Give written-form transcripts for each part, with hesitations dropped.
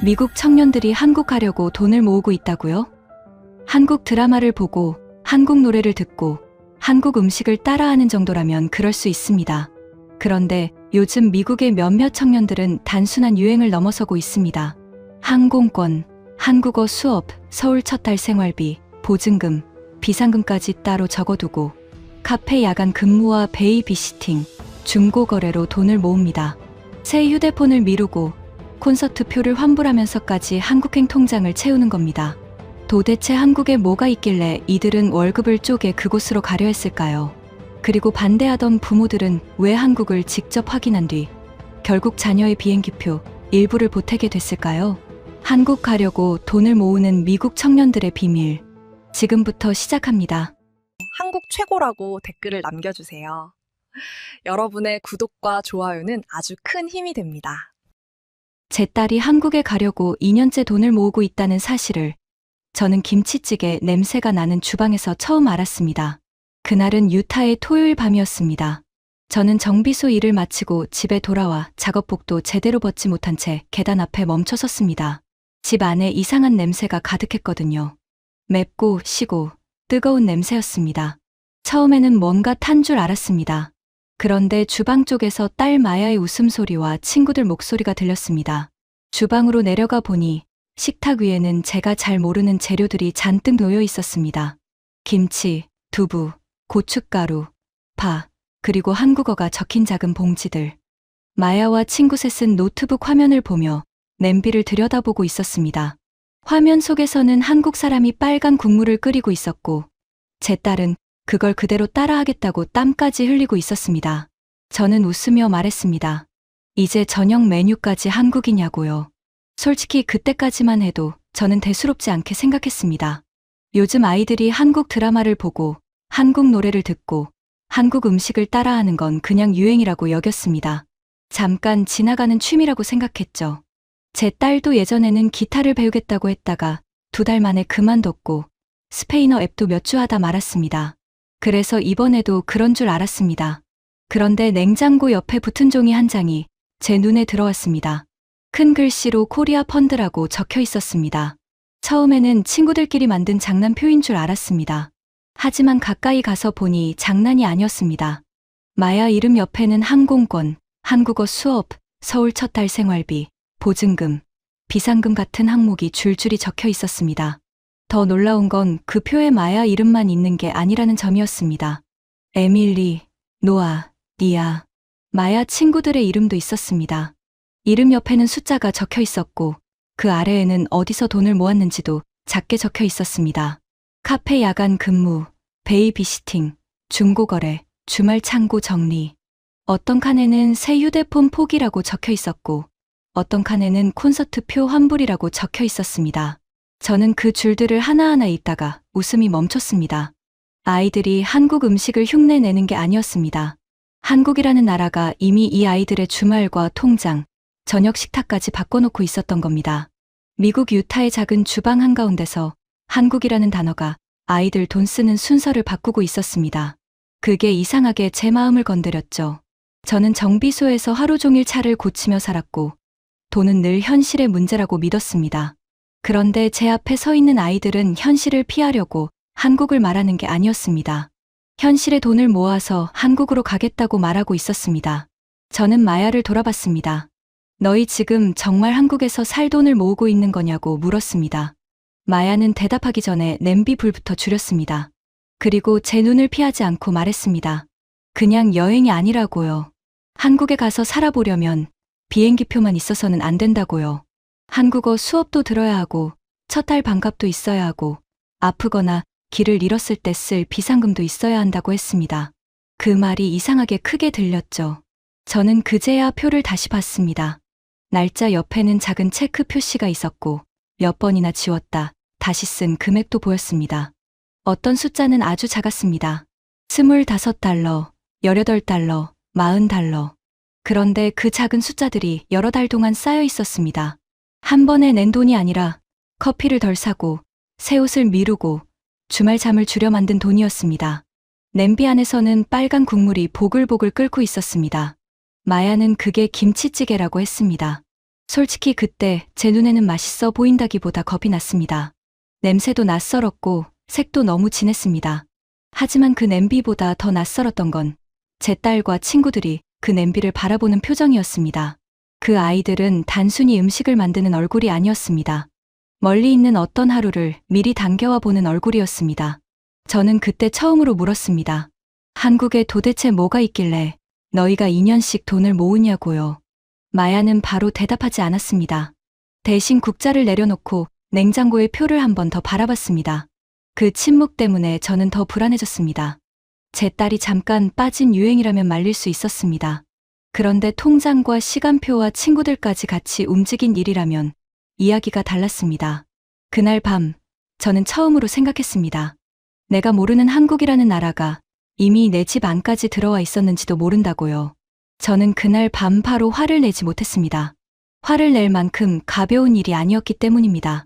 미국 청년들이 한국 가려고 돈을 모으고 있다고요? 한국 드라마를 보고 한국 노래를 듣고 한국 음식을 따라하는 정도라면 그럴 수 있습니다. 그런데 요즘 미국의 몇몇 청년들은 단순한 유행을 넘어서고 있습니다. 항공권, 한국어 수업, 서울 첫 달 생활비, 보증금, 비상금까지 따로 적어두고 카페 야간 근무와 베이비시팅, 중고거래로 돈을 모읍니다. 새 휴대폰을 미루고 콘서트 표를 환불하면서까지 한국행 통장을 채우는 겁니다. 도대체 한국에 뭐가 있길래 이들은 월급을 쪼개 그곳으로 가려 했을까요? 그리고 반대하던 부모들은 왜 한국을 직접 확인한 뒤 결국 자녀의 비행기표 일부를 보태게 됐을까요? 한국 가려고 돈을 모으는 미국 청년들의 비밀. 지금부터 시작합니다. 한국 최고라고 댓글을 남겨주세요. 여러분의 구독과 좋아요는 아주 큰 힘이 됩니다. 제 딸이 한국에 가려고 2년째 돈을 모으고 있다는 사실을 저는 김치찌개 냄새가 나는 주방에서 처음 알았습니다. 그날은 유타의 토요일 밤이었습니다. 저는 정비소 일을 마치고 집에 돌아와 작업복도 제대로 벗지 못한 채 계단 앞에 멈춰섰습니다. 집 안에 이상한 냄새가 가득했거든요. 맵고 시고 뜨거운 냄새였습니다. 처음에는 뭔가 탄 줄 알았습니다. 그런데 주방 쪽에서 딸 마야의 웃음소리와 친구들 목소리가 들렸습니다. 주방으로 내려가 보니 식탁 위에는 제가 잘 모르는 재료들이 잔뜩 놓여 있었습니다. 김치, 두부, 고춧가루, 파, 그리고 한국어가 적힌 작은 봉지들. 마야와 친구새 쓴 노트북 화면을 보며 냄비를 들여다보고 있었습니다. 화면 속에서는 한국 사람이 빨간 국물을 끓이고 있었고 제 딸은 그걸 그대로 따라하겠다고 땀까지 흘리고 있었습니다. 저는 웃으며 말했습니다. 이제 저녁 메뉴까지 한국이냐고요. 솔직히 그때까지만 해도 저는 대수롭지 않게 생각했습니다. 요즘 아이들이 한국 드라마를 보고 한국 노래를 듣고 한국 음식을 따라하는 건 그냥 유행이라고 여겼습니다. 잠깐 지나가는 취미라고 생각했죠. 제 딸도 예전에는 기타를 배우겠다고 했다가 2달 만에 그만뒀고 스페인어 앱도 몇 주 하다 말았습니다. 그래서 이번에도 그런 줄 알았습니다. 그런데 냉장고 옆에 붙은 종이 한 장이 제 눈에 들어왔습니다. 큰 글씨로 코리아 펀드라고 적혀 있었습니다. 처음에는 친구들끼리 만든 장난표인 줄 알았습니다. 하지만 가까이 가서 보니 장난이 아니었습니다. 마야 이름 옆에는 항공권, 한국어 수업, 서울 첫 달 생활비, 보증금, 비상금 같은 항목이 줄줄이 적혀 있었습니다. 더 놀라운 건 그 표에 마야 이름만 있는 게 아니라는 점이었습니다. 에밀리, 노아, 니아, 마야 친구들의 이름도 있었습니다. 이름 옆에는 숫자가 적혀 있었고 그 아래에는 어디서 돈을 모았는지도 작게 적혀 있었습니다. 카페 야간 근무, 베이비시팅, 중고거래, 주말 창고 정리. 어떤 칸에는 새 휴대폰 포기라고 적혀 있었고 어떤 칸에는 콘서트 표 환불이라고 적혀 있었습니다. 저는 그 줄들을 하나하나 읽다가 웃음이 멈췄습니다. 아이들이 한국 음식을 흉내내는 게 아니었습니다. 한국이라는 나라가 이미 이 아이들의 주말과 통장, 저녁 식탁까지 바꿔놓고 있었던 겁니다. 미국 유타의 작은 주방 한가운데서 한국이라는 단어가 아이들 돈 쓰는 순서를 바꾸고 있었습니다. 그게 이상하게 제 마음을 건드렸죠. 저는 정비소에서 하루 종일 차를 고치며 살았고 돈은 늘 현실의 문제라고 믿었습니다. 그런데 제 앞에 서 있는 아이들은 현실을 피하려고 한국을 말하는 게 아니었습니다. 현실의 돈을 모아서 한국으로 가겠다고 말하고 있었습니다. 저는 마야를 돌아봤습니다. 너희 지금 정말 한국에서 살 돈을 모으고 있는 거냐고 물었습니다. 마야는 대답하기 전에 냄비 불부터 줄였습니다. 그리고 제 눈을 피하지 않고 말했습니다. 그냥 여행이 아니라고요. 한국에 가서 살아보려면 비행기표만 있어서는 안 된다고요. 한국어 수업도 들어야 하고 첫 달 반값도 있어야 하고 아프거나 길을 잃었을 때 쓸 비상금도 있어야 한다고 했습니다. 그 말이 이상하게 크게 들렸죠. 저는 그제야 표를 다시 봤습니다. 날짜 옆에는 작은 체크 표시가 있었고 몇 번이나 지웠다 다시 쓴 금액도 보였습니다. 어떤 숫자는 아주 작았습니다. $25, $18, $40. 그런데 그 작은 숫자들이 여러 달 동안 쌓여 있었습니다. 한 번에 낸 돈이 아니라 커피를 덜 사고 새 옷을 미루고 주말 잠을 줄여 만든 돈이었습니다. 냄비 안에서는 빨간 국물이 보글보글 끓고 있었습니다. 마야는 그게 김치찌개라고 했습니다. 솔직히 그때 제 눈에는 맛있어 보인다기보다 겁이 났습니다. 냄새도 낯설었고 색도 너무 진했습니다. 하지만 그 냄비보다 더 낯설었던 건 제 딸과 친구들이 그 냄비를 바라보는 표정이었습니다. 그 아이들은 단순히 음식을 만드는 얼굴이 아니었습니다. 멀리 있는 어떤 하루를 미리 당겨와 보는 얼굴이었습니다. 저는 그때 처음으로 물었습니다. 한국에 도대체 뭐가 있길래 너희가 2년씩 돈을 모으냐고요. 마야는 바로 대답하지 않았습니다. 대신 국자를 내려놓고 냉장고의 표를 한 번 더 바라봤습니다. 그 침묵 때문에 저는 더 불안해졌습니다. 제 딸이 잠깐 빠진 유행이라면 말릴 수 있었습니다. 그런데 통장과 시간표와 친구들까지 같이 움직인 일이라면 이야기가 달랐습니다. 그날 밤, 저는 처음으로 생각했습니다. 내가 모르는 한국이라는 나라가 이미 내 집 안까지 들어와 있었는지도 모른다고요. 저는 그날 밤 바로 화를 내지 못했습니다. 화를 낼 만큼 가벼운 일이 아니었기 때문입니다.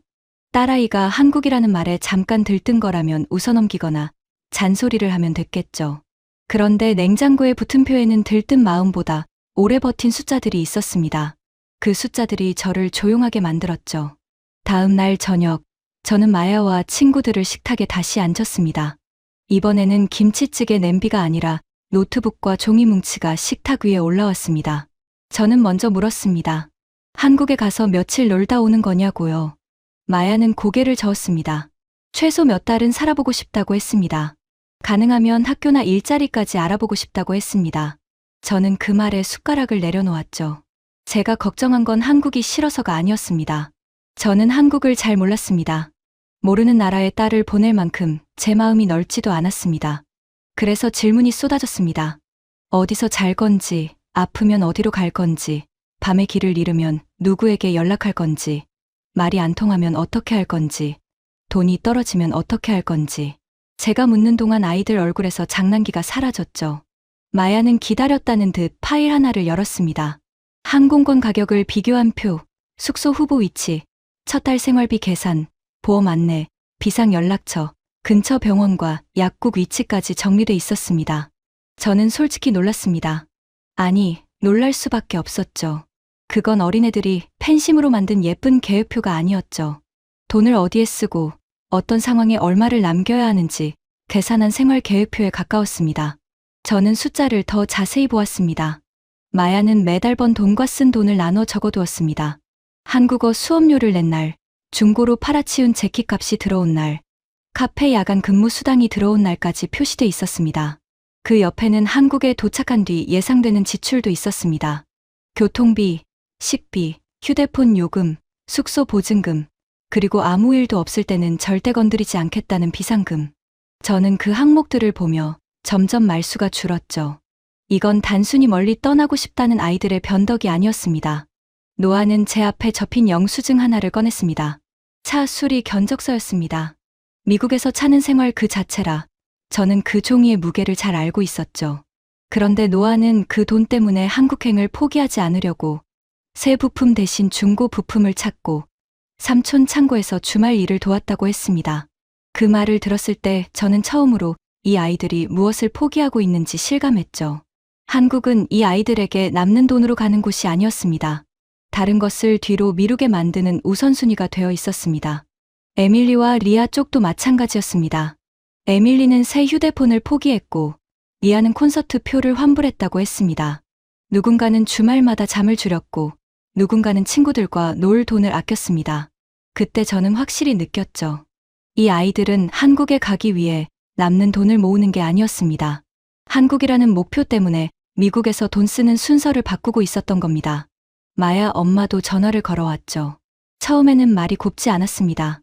딸아이가 한국이라는 말에 잠깐 들뜬 거라면 웃어넘기거나 잔소리를 하면 됐겠죠. 그런데 냉장고에 붙은 표에는 들뜬 마음보다 오래 버틴 숫자들이 있었습니다. 그 숫자들이 저를 조용하게 만들었죠. 다음 날 저녁, 저는 마야와 친구들을 식탁에 다시 앉혔습니다. 이번에는 김치찌개 냄비가 아니라 노트북과 종이 뭉치가 식탁 위에 올라왔습니다. 저는 먼저 물었습니다. 한국에 가서 며칠 놀다 오는 거냐고요. 마야는 고개를 저었습니다. 최소 몇 달은 살아보고 싶다고 했습니다. 가능하면 학교나 일자리까지 알아보고 싶다고 했습니다. 저는 그 말에 숟가락을 내려놓았죠. 제가 걱정한 건 한국이 싫어서가 아니었습니다. 저는 한국을 잘 몰랐습니다. 모르는 나라에 딸을 보낼 만큼 제 마음이 넓지도 않았습니다. 그래서 질문이 쏟아졌습니다. 어디서 잘 건지, 아프면 어디로 갈 건지, 밤에 길을 잃으면 누구에게 연락할 건지, 말이 안 통하면 어떻게 할 건지, 돈이 떨어지면 어떻게 할 건지. 제가 묻는 동안 아이들 얼굴에서 장난기가 사라졌죠. 마야는 기다렸다는 듯 파일 하나를 열었습니다. 항공권 가격을 비교한 표, 숙소 후보 위치, 첫 달 생활비 계산, 보험 안내, 비상 연락처, 근처 병원과 약국 위치까지 정리돼 있었습니다. 저는 솔직히 놀랐습니다. 아니, 놀랄 수밖에 없었죠. 그건 어린애들이 펜심으로 만든 예쁜 계획표가 아니었죠. 돈을 어디에 쓰고 어떤 상황에 얼마를 남겨야 하는지 계산한 생활 계획표에 가까웠습니다. 저는 숫자를 더 자세히 보았습니다. 마야는 매달 번 돈과 쓴 돈을 나눠 적어두었습니다. 한국어 수업료를 낸 날, 중고로 팔아치운 재킷값이 들어온 날, 카페 야간 근무 수당이 들어온 날까지 표시돼 있었습니다. 그 옆에는 한국에 도착한 뒤 예상되는 지출도 있었습니다. 교통비, 식비, 휴대폰 요금, 숙소 보증금, 그리고 아무 일도 없을 때는 절대 건드리지 않겠다는 비상금. 저는 그 항목들을 보며 점점 말수가 줄었죠. 이건 단순히 멀리 떠나고 싶다는 아이들의 변덕이 아니었습니다. 노아는 제 앞에 접힌 영수증 하나를 꺼냈습니다. 차 수리 견적서였습니다. 미국에서 차는 생활 그 자체라 저는 그 종이의 무게를 잘 알고 있었죠. 그런데 노아는 그 돈 때문에 한국행을 포기하지 않으려고 새 부품 대신 중고 부품을 찾고 삼촌 창고에서 주말 일을 도왔다고 했습니다. 그 말을 들었을 때 저는 처음으로 이 아이들이 무엇을 포기하고 있는지 실감했죠. 한국은 이 아이들에게 남는 돈으로 가는 곳이 아니었습니다. 다른 것을 뒤로 미루게 만드는 우선순위가 되어 있었습니다. 에밀리와 리아 쪽도 마찬가지였습니다. 에밀리는 새 휴대폰을 포기했고 리아는 콘서트 표를 환불했다고 했습니다. 누군가는 주말마다 잠을 줄였고 누군가는 친구들과 놀 돈을 아꼈습니다. 그때 저는 확실히 느꼈죠. 이 아이들은 한국에 가기 위해 남는 돈을 모으는 게 아니었습니다. 한국이라는 목표 때문에 미국에서 돈 쓰는 순서를 바꾸고 있었던 겁니다. 마야 엄마도 전화를 걸어왔죠. 처음에는 말이 곱지 않았습니다.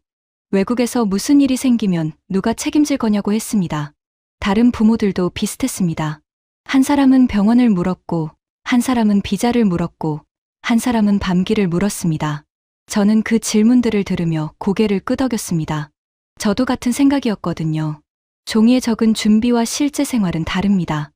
외국에서 무슨 일이 생기면 누가 책임질 거냐고 했습니다. 다른 부모들도 비슷했습니다. 한 사람은 병원을 물었고, 한 사람은 비자를 물었고, 한 사람은 밤길을 물었습니다. 저는 그 질문들을 들으며 고개를 끄덕였습니다. 저도 같은 생각이었거든요. 종이에 적은 준비와 실제 생활은 다릅니다.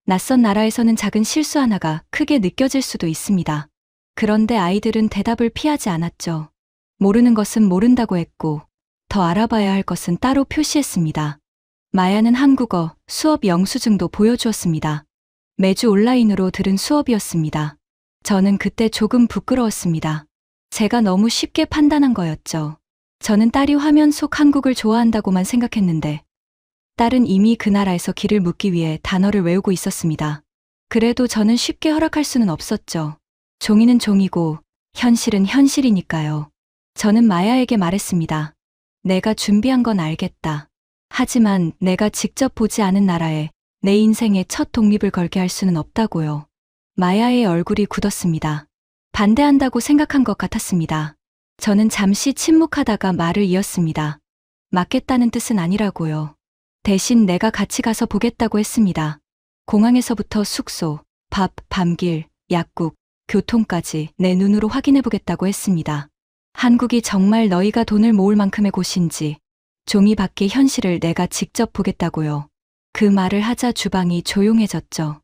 낯선 나라에서는 작은 실수 하나가 크게 느껴질 수도 있습니다. 그런데 아이들은 대답을 피하지 않았죠. 모르는 것은 모른다고 했고, 더 알아봐야 할 것은 따로 표시했습니다. 마야는 한국어, 수업 영수증도 보여주었습니다. 매주 온라인으로 들은 수업이었습니다. 저는 그때 조금 부끄러웠습니다. 제가 너무 쉽게 판단한 거였죠. 저는 딸이 화면 속 한국을 좋아한다고만 생각했는데 딸은 이미 그 나라에서 길을 묻기 위해 단어를 외우고 있었습니다. 그래도 저는 쉽게 허락할 수는 없었죠. 종이는 종이고 현실은 현실이니까요. 저는 마야에게 말했습니다. 내가 준비한 건 알겠다. 하지만 내가 직접 보지 않은 나라에 내 인생의 첫 독립을 걸게 할 수는 없다고요. 마야의 얼굴이 굳었습니다. 반대한다고 생각한 것 같았습니다. 저는 잠시 침묵하다가 말을 이었습니다. 맞겠다는 뜻은 아니라고요. 대신 내가 같이 가서 보겠다고 했습니다. 공항에서부터 숙소, 밥, 밤길, 약국, 교통까지 내 눈으로 확인해 보겠다고 했습니다. 한국이 정말 너희가 돈을 모을 만큼의 곳인지 종이 밖의 현실을 내가 직접 보겠다고요. 그 말을 하자 주방이 조용해졌죠.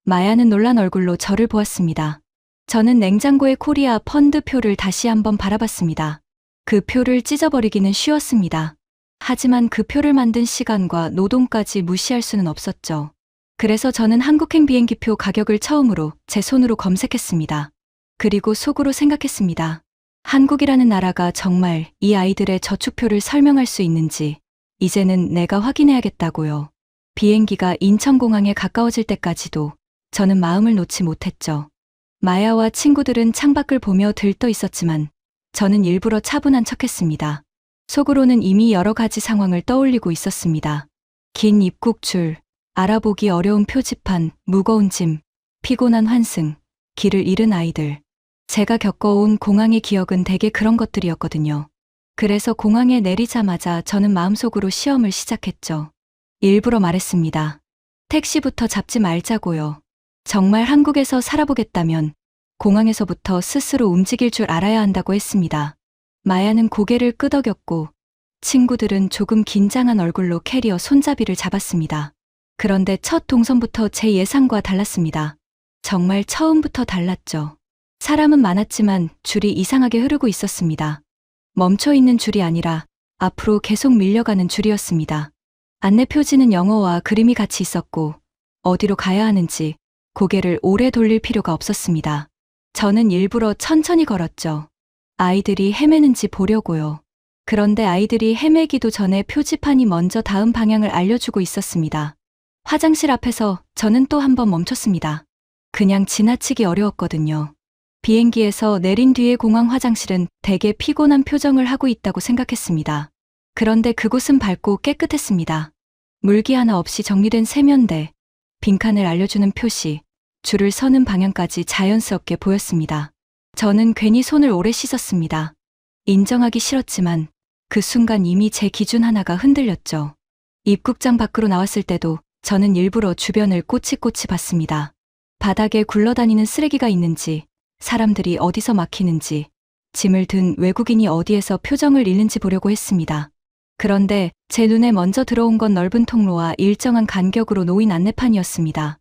마야는 놀란 얼굴로 저를 보았습니다. 저는 냉장고의 코리아 펀드 표를 다시 한번 바라봤습니다. 그 표를 찢어버리기는 쉬웠습니다. 하지만 그 표를 만든 시간과 노동까지 무시할 수는 없었죠. 그래서 저는 한국행 비행기표 가격을 처음으로 제 손으로 검색했습니다. 그리고 속으로 생각했습니다. 한국이라는 나라가 정말 이 아이들의 저축표를 설명할 수 있는지 이제는 내가 확인해야겠다고요. 비행기가 인천공항에 가까워질 때까지도 저는 마음을 놓지 못했죠. 마야와 친구들은 창밖을 보며 들떠 있었지만 저는 일부러 차분한 척했습니다. 속으로는 이미 여러 가지 상황을 떠올리고 있었습니다. 긴 입국줄, 알아보기 어려운 표지판, 무거운 짐, 피곤한 환승, 길을 잃은 아이들. 제가 겪어온 공항의 기억은 대개 그런 것들이었거든요. 그래서 공항에 내리자마자 저는 마음속으로 시험을 시작했죠. 일부러 말했습니다. 택시부터 잡지 말자고요. 정말 한국에서 살아보겠다면 공항에서부터 스스로 움직일 줄 알아야 한다고 했습니다. 마야는 고개를 끄덕였고 친구들은 조금 긴장한 얼굴로 캐리어 손잡이를 잡았습니다. 그런데 첫 동선부터 제 예상과 달랐습니다. 정말 처음부터 달랐죠. 사람은 많았지만 줄이 이상하게 흐르고 있었습니다. 멈춰있는 줄이 아니라 앞으로 계속 밀려가는 줄이었습니다. 안내 표지는 영어와 그림이 같이 있었고 어디로 가야 하는지 고개를 오래 돌릴 필요가 없었습니다. 저는 일부러 천천히 걸었죠. 아이들이 헤매는지 보려고요. 그런데 아이들이 헤매기도 전에 표지판이 먼저 다음 방향을 알려주고 있었습니다. 화장실 앞에서 저는 또 한 번 멈췄습니다. 그냥 지나치기 어려웠거든요. 비행기에서 내린 뒤의 공항 화장실은 되게 피곤한 표정을 하고 있다고 생각했습니다. 그런데 그곳은 밝고 깨끗했습니다. 물기 하나 없이 정리된 세면대, 빈칸을 알려주는 표시, 줄을 서는 방향까지 자연스럽게 보였습니다. 저는 괜히 손을 오래 씻었습니다. 인정하기 싫었지만 그 순간 이미 제 기준 하나가 흔들렸죠. 입국장 밖으로 나왔을 때도 저는 일부러 주변을 꼬치꼬치 봤습니다. 바닥에 굴러다니는 쓰레기가 있는지, 사람들이 어디서 막히는지, 짐을 든 외국인이 어디에서 표정을 잃는지 보려고 했습니다. 그런데 제 눈에 먼저 들어온 건 넓은 통로와 일정한 간격으로 놓인 안내판이었습니다.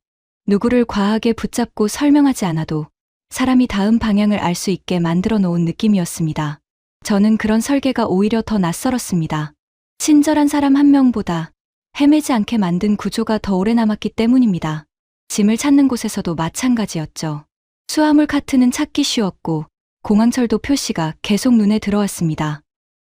누구를 과하게 붙잡고 설명하지 않아도 사람이 다음 방향을 알 수 있게 만들어 놓은 느낌이었습니다. 저는 그런 설계가 오히려 더 낯설었습니다. 친절한 사람 한 명보다 헤매지 않게 만든 구조가 더 오래 남았기 때문입니다. 짐을 찾는 곳에서도 마찬가지였죠. 수화물 카트는 찾기 쉬웠고 공항철도 표시가 계속 눈에 들어왔습니다.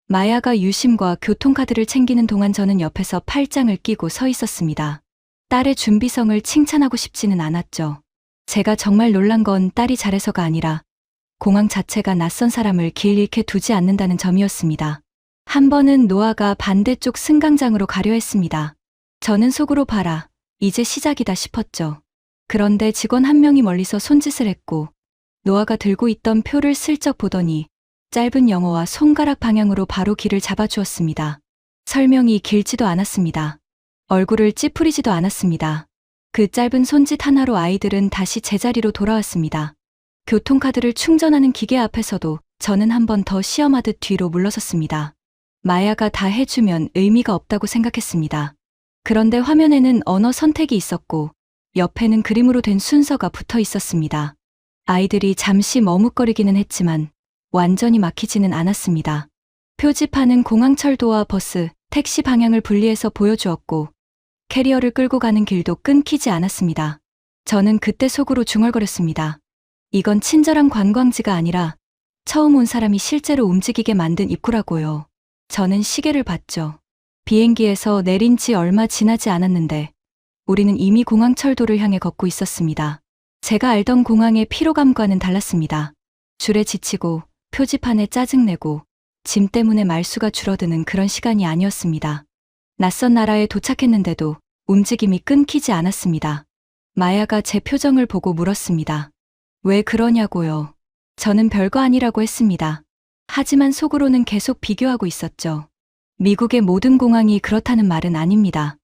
마야가 유심과 교통카드를 챙기는 동안 저는 옆에서 팔짱을 끼고 서 있었습니다. 딸의 준비성을 칭찬하고 싶지는 않았죠. 제가 정말 놀란 건 딸이 잘해서가 아니라 공항 자체가 낯선 사람을 길 잃게 두지 않는다는 점이었습니다. 한 번은 노아가 반대쪽 승강장으로 가려 했습니다. 저는 속으로 봐라, 이제 시작이다 싶었죠. 그런데 직원 한 명이 멀리서 손짓을 했고 노아가 들고 있던 표를 슬쩍 보더니 짧은 영어와 손가락 방향으로 바로 길을 잡아주었습니다. 설명이 길지도 않았습니다. 얼굴을 찌푸리지도 않았습니다. 그 짧은 손짓 하나로 아이들은 다시 제자리로 돌아왔습니다. 교통카드를 충전하는 기계 앞에서도 저는 한 번 더 시험하듯 뒤로 물러섰습니다. 마야가 다 해주면 의미가 없다고 생각했습니다. 그런데 화면에는 언어 선택이 있었고 옆에는 그림으로 된 순서가 붙어 있었습니다. 아이들이 잠시 머뭇거리기는 했지만 완전히 막히지는 않았습니다. 표지판은 공항철도와 버스, 택시 방향을 분리해서 보여주었고 캐리어를 끌고 가는 길도 끊기지 않았습니다. 저는 그때 속으로 중얼거렸습니다. 이건 친절한 관광지가 아니라 처음 온 사람이 실제로 움직이게 만든 입구라고요. 저는 시계를 봤죠. 비행기에서 내린 지 얼마 지나지 않았는데 우리는 이미 공항철도를 향해 걷고 있었습니다. 제가 알던 공항의 피로감과는 달랐습니다. 줄에 지치고 표지판에 짜증내고 짐 때문에 말수가 줄어드는 그런 시간이 아니었습니다. 낯선 나라에 도착했는데도 움직임이 끊기지 않았습니다. 마야가 제 표정을 보고 물었습니다. 왜 그러냐고요. 저는 별거 아니라고 했습니다. 하지만 속으로는 계속 비교하고 있었죠. 미국의 모든 공항이 그렇다는 말은 아닙니다.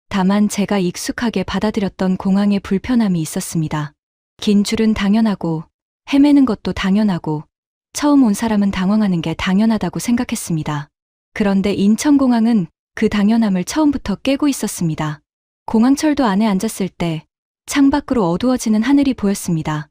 다만 제가 익숙하게 받아들였던 공항의 불편함이 있었습니다. 긴 줄은 당연하고 헤매는 것도 당연하고 처음 온 사람은 당황하는 게 당연하다고 생각했습니다. 그런데 인천공항은 그 당연함을 처음부터 깨고 있었습니다. 공항철도 안에 앉았을 때 창밖으로 어두워지는 하늘이 보였습니다.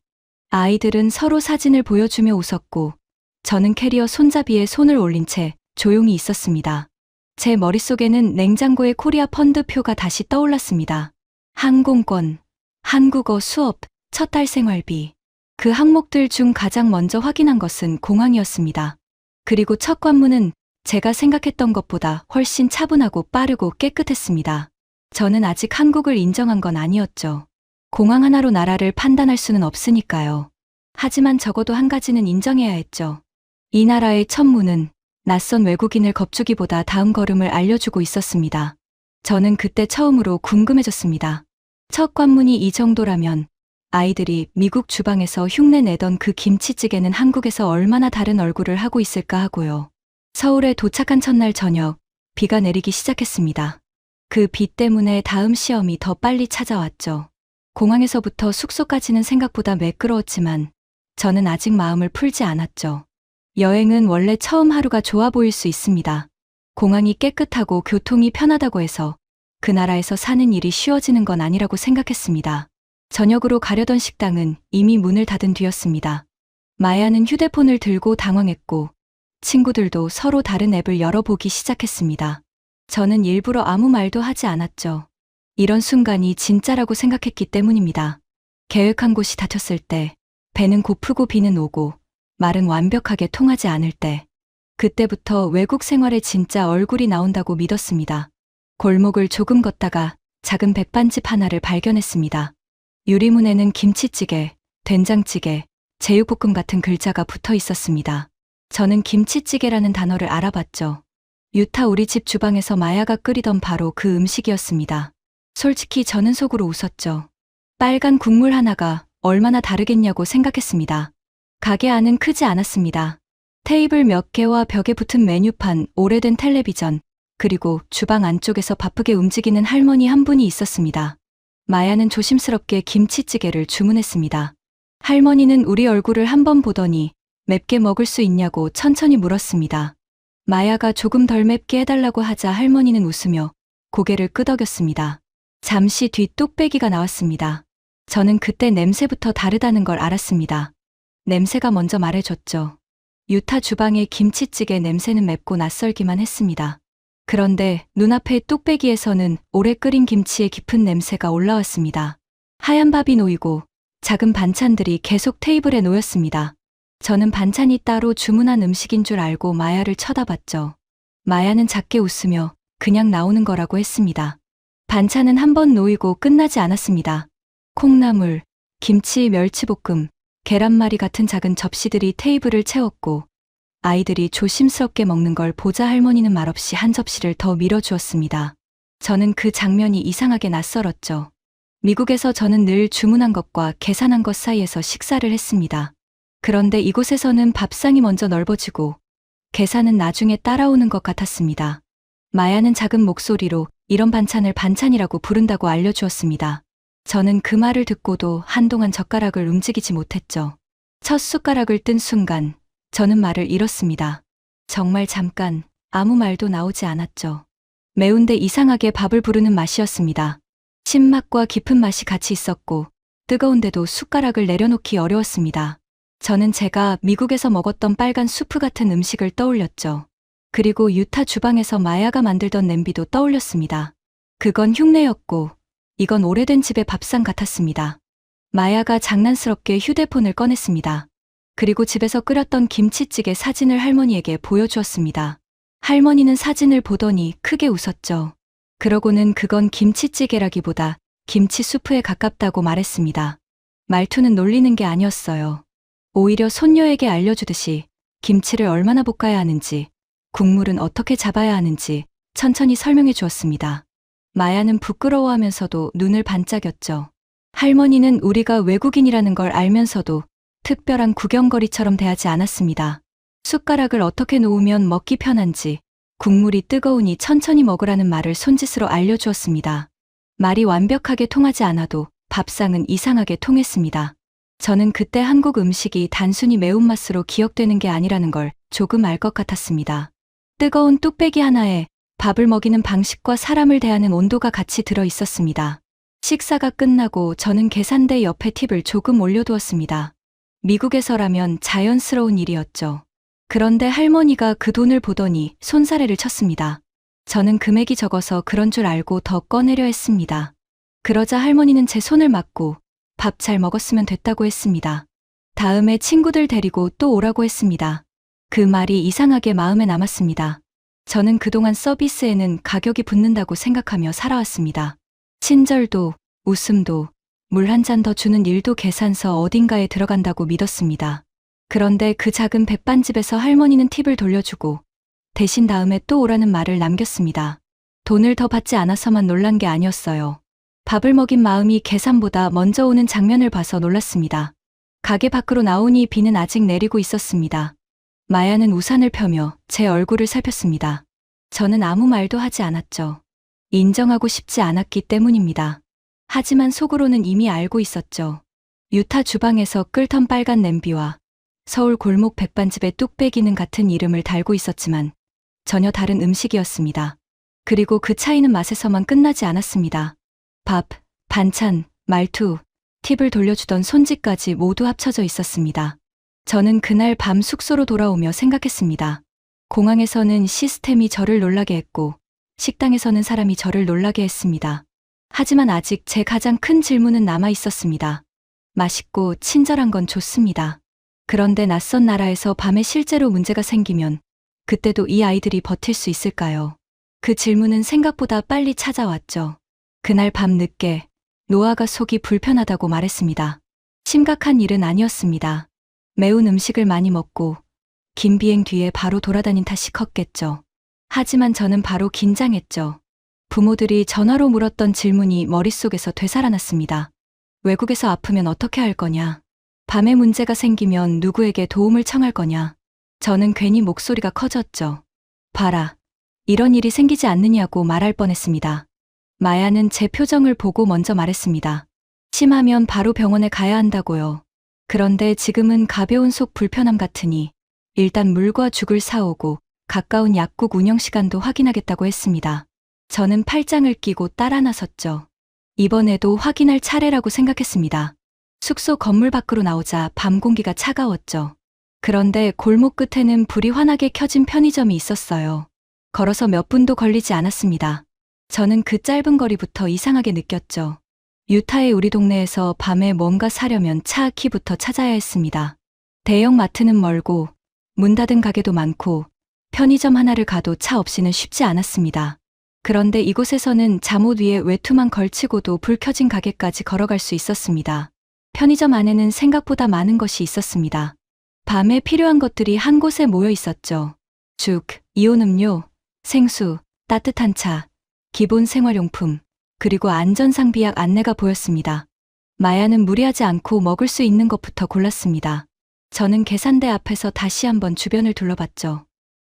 아이들은 서로 사진을 보여주며 웃었고 저는 캐리어 손잡이에 손을 올린 채 조용히 있었습니다. 제 머릿속에는 냉장고의 코리아 펀드표가 다시 떠올랐습니다. 항공권, 한국어 수업, 첫 달 생활비. 그 항목들 중 가장 먼저 확인한 것은 공항이었습니다. 그리고 첫 관문은 제가 생각했던 것보다 훨씬 차분하고 빠르고 깨끗했습니다. 저는 아직 한국을 인정한 건 아니었죠. 공항 하나로 나라를 판단할 수는 없으니까요. 하지만 적어도 한 가지는 인정해야 했죠. 이 나라의 첫 문은 낯선 외국인을 겁주기보다 다음 걸음을 알려주고 있었습니다. 저는 그때 처음으로 궁금해졌습니다. 첫 관문이 이 정도라면 아이들이 미국 주방에서 흉내 내던 그 김치찌개는 한국에서 얼마나 다른 얼굴을 하고 있을까 하고요. 서울에 도착한 첫날 저녁, 비가 내리기 시작했습니다. 그 비 때문에 다음 시험이 더 빨리 찾아왔죠. 공항에서부터 숙소까지는 생각보다 매끄러웠지만 저는 아직 마음을 풀지 않았죠. 여행은 원래 처음 하루가 좋아 보일 수 있습니다. 공항이 깨끗하고 교통이 편하다고 해서 그 나라에서 사는 일이 쉬워지는 건 아니라고 생각했습니다. 저녁으로 가려던 식당은 이미 문을 닫은 뒤였습니다. 마야는 휴대폰을 들고 당황했고 친구들도 서로 다른 앱을 열어보기 시작했습니다. 저는 일부러 아무 말도 하지 않았죠. 이런 순간이 진짜라고 생각했기 때문입니다. 계획한 곳이 닫혔을 때, 배는 고프고 비는 오고, 말은 완벽하게 통하지 않을 때, 그때부터 외국 생활에 진짜 얼굴이 나온다고 믿었습니다. 골목을 조금 걷다가 작은 백반집 하나를 발견했습니다. 유리문에는 김치찌개, 된장찌개, 제육볶음 같은 글자가 붙어 있었습니다. 저는 김치찌개라는 단어를 알아봤죠. 유타 우리 집 주방에서 마야가 끓이던 바로 그 음식이었습니다. 솔직히 저는 속으로 웃었죠. 빨간 국물 하나가 얼마나 다르겠냐고 생각했습니다. 가게 안은 크지 않았습니다. 테이블 몇 개와 벽에 붙은 메뉴판, 오래된 텔레비전, 그리고 주방 안쪽에서 바쁘게 움직이는 할머니 한 분이 있었습니다. 마야는 조심스럽게 김치찌개를 주문했습니다. 할머니는 우리 얼굴을 한번 보더니 맵게 먹을 수 있냐고 천천히 물었습니다. 마야가 조금 덜 맵게 해달라고 하자 할머니는 웃으며 고개를 끄덕였습니다. 잠시 뒤 뚝배기가 나왔습니다. 저는 그때 냄새부터 다르다는 걸 알았습니다. 냄새가 먼저 말해줬죠. 유타 주방의 김치찌개 냄새는 맵고 낯설기만 했습니다. 그런데 눈앞의 뚝배기에서는 오래 끓인 김치의 깊은 냄새가 올라왔습니다. 하얀 밥이 놓이고 작은 반찬들이 계속 테이블에 놓였습니다. 저는 반찬이 따로 주문한 음식인 줄 알고 마야를 쳐다봤죠. 마야는 작게 웃으며 그냥 나오는 거라고 했습니다. 반찬은 한 번 놓이고 끝나지 않았습니다. 콩나물, 김치, 멸치볶음, 계란말이 같은 작은 접시들이 테이블을 채웠고 아이들이 조심스럽게 먹는 걸 보자 할머니는 말없이 한 접시를 더 밀어주었습니다. 저는 그 장면이 이상하게 낯설었죠. 미국에서 저는 늘 주문한 것과 계산한 것 사이에서 식사를 했습니다. 그런데 이곳에서는 밥상이 먼저 넓어지고 계산은 나중에 따라오는 것 같았습니다. 마야는 작은 목소리로 이런 반찬을 반찬이라고 부른다고 알려주었습니다. 저는 그 말을 듣고도 한동안 젓가락을 움직이지 못했죠. 첫 숟가락을 뜬 순간 저는 말을 잃었습니다. 정말 잠깐 아무 말도 나오지 않았죠. 매운데 이상하게 밥을 부르는 맛이었습니다. 신맛과 깊은 맛이 같이 있었고 뜨거운데도 숟가락을 내려놓기 어려웠습니다. 저는 제가 미국에서 먹었던 빨간 수프 같은 음식을 떠올렸죠. 그리고 유타 주방에서 마야가 만들던 냄비도 떠올렸습니다. 그건 흉내였고 이건 오래된 집의 밥상 같았습니다. 마야가 장난스럽게 휴대폰을 꺼냈습니다. 그리고 집에서 끓였던 김치찌개 사진을 할머니에게 보여주었습니다. 할머니는 사진을 보더니 크게 웃었죠. 그러고는 그건 김치찌개라기보다 김치 수프에 가깝다고 말했습니다. 말투는 놀리는 게 아니었어요. 오히려 손녀에게 알려주듯이 김치를 얼마나 볶아야 하는지, 국물은 어떻게 잡아야 하는지 천천히 설명해 주었습니다. 마야는 부끄러워하면서도 눈을 반짝였죠. 할머니는 우리가 외국인이라는 걸 알면서도 특별한 구경거리처럼 대하지 않았습니다. 숟가락을 어떻게 놓으면 먹기 편한지, 국물이 뜨거우니 천천히 먹으라는 말을 손짓으로 알려주었습니다. 말이 완벽하게 통하지 않아도 밥상은 이상하게 통했습니다. 저는 그때 한국 음식이 단순히 매운맛으로 기억되는 게 아니라는 걸 조금 알 것 같았습니다. 뜨거운 뚝배기 하나에 밥을 먹이는 방식과 사람을 대하는 온도가 같이 들어 있었습니다. 식사가 끝나고 저는 계산대 옆에 팁을 조금 올려두었습니다. 미국에서라면 자연스러운 일이었죠. 그런데 할머니가 그 돈을 보더니 손사래를 쳤습니다. 저는 금액이 적어서 그런 줄 알고 더 꺼내려 했습니다. 그러자 할머니는 제 손을 맞고 밥 잘 먹었으면 됐다고 했습니다. 다음에 친구들 데리고 또 오라고 했습니다. 그 말이 이상하게 마음에 남았습니다. 저는 그동안 서비스에는 가격이 붙는다고 생각하며 살아왔습니다. 친절도, 웃음도, 물 한 잔 더 주는 일도 계산서 어딘가에 들어간다고 믿었습니다. 그런데 그 작은 백반집에서 할머니는 팁을 돌려주고 대신 다음에 또 오라는 말을 남겼습니다. 돈을 더 받지 않아서만 놀란 게 아니었어요. 밥을 먹인 마음이 계산보다 먼저 오는 장면을 봐서 놀랐습니다. 가게 밖으로 나오니 비는 아직 내리고 있었습니다. 마야는 우산을 펴며 제 얼굴을 살폈습니다. 저는 아무 말도 하지 않았죠. 인정하고 싶지 않았기 때문입니다. 하지만 속으로는 이미 알고 있었죠. 유타 주방에서 끓던 빨간 냄비와 서울 골목 백반집의 뚝배기는 같은 이름을 달고 있었지만 전혀 다른 음식이었습니다. 그리고 그 차이는 맛에서만 끝나지 않았습니다. 밥, 반찬, 말투, 팁을 돌려주던 손짓까지 모두 합쳐져 있었습니다. 저는 그날 밤 숙소로 돌아오며 생각했습니다. 공항에서는 시스템이 저를 놀라게 했고 식당에서는 사람이 저를 놀라게 했습니다. 하지만 아직 제 가장 큰 질문은 남아 있었습니다. 맛있고 친절한 건 좋습니다. 그런데 낯선 나라에서 밤에 실제로 문제가 생기면 그때도 이 아이들이 버틸 수 있을까요? 그 질문은 생각보다 빨리 찾아왔죠. 그날 밤 늦게 노아가 속이 불편하다고 말했습니다. 심각한 일은 아니었습니다. 매운 음식을 많이 먹고 긴 비행 뒤에 바로 돌아다닌 탓이 컸겠죠. 하지만 저는 바로 긴장했죠. 부모들이 전화로 물었던 질문이 머릿속에서 되살아났습니다. 외국에서 아프면 어떻게 할 거냐? 밤에 문제가 생기면 누구에게 도움을 청할 거냐? 저는 괜히 목소리가 커졌죠. 봐라. 이런 일이 생기지 않느냐고 말할 뻔했습니다. 마야는 제 표정을 보고 먼저 말했습니다. 심하면 바로 병원에 가야 한다고요. 그런데 지금은 가벼운 속 불편함 같으니 일단 물과 죽을 사오고 가까운 약국 운영 시간도 확인하겠다고 했습니다. 저는 팔짱을 끼고 따라 나섰죠. 이번에도 확인할 차례라고 생각했습니다. 숙소 건물 밖으로 나오자 밤 공기가 차가웠죠. 그런데 골목 끝에는 불이 환하게 켜진 편의점이 있었어요. 걸어서 몇 분도 걸리지 않았습니다. 저는 그 짧은 거리부터 이상하게 느꼈죠. 유타의 우리 동네에서 밤에 뭔가 사려면 차 키부터 찾아야 했습니다. 대형 마트는 멀고 문 닫은 가게도 많고 편의점 하나를 가도 차 없이는 쉽지 않았습니다. 그런데 이곳에서는 잠옷 위에 외투만 걸치고도 불 켜진 가게까지 걸어갈 수 있었습니다. 편의점 안에는 생각보다 많은 것이 있었습니다. 밤에 필요한 것들이 한 곳에 모여 있었죠. 죽, 이온 음료, 생수, 따뜻한 차, 기본 생활용품, 그리고 안전상비약 안내가 보였습니다. 마야는 무리하지 않고 먹을 수 있는 것부터 골랐습니다. 저는 계산대 앞에서 다시 한번 주변을 둘러봤죠.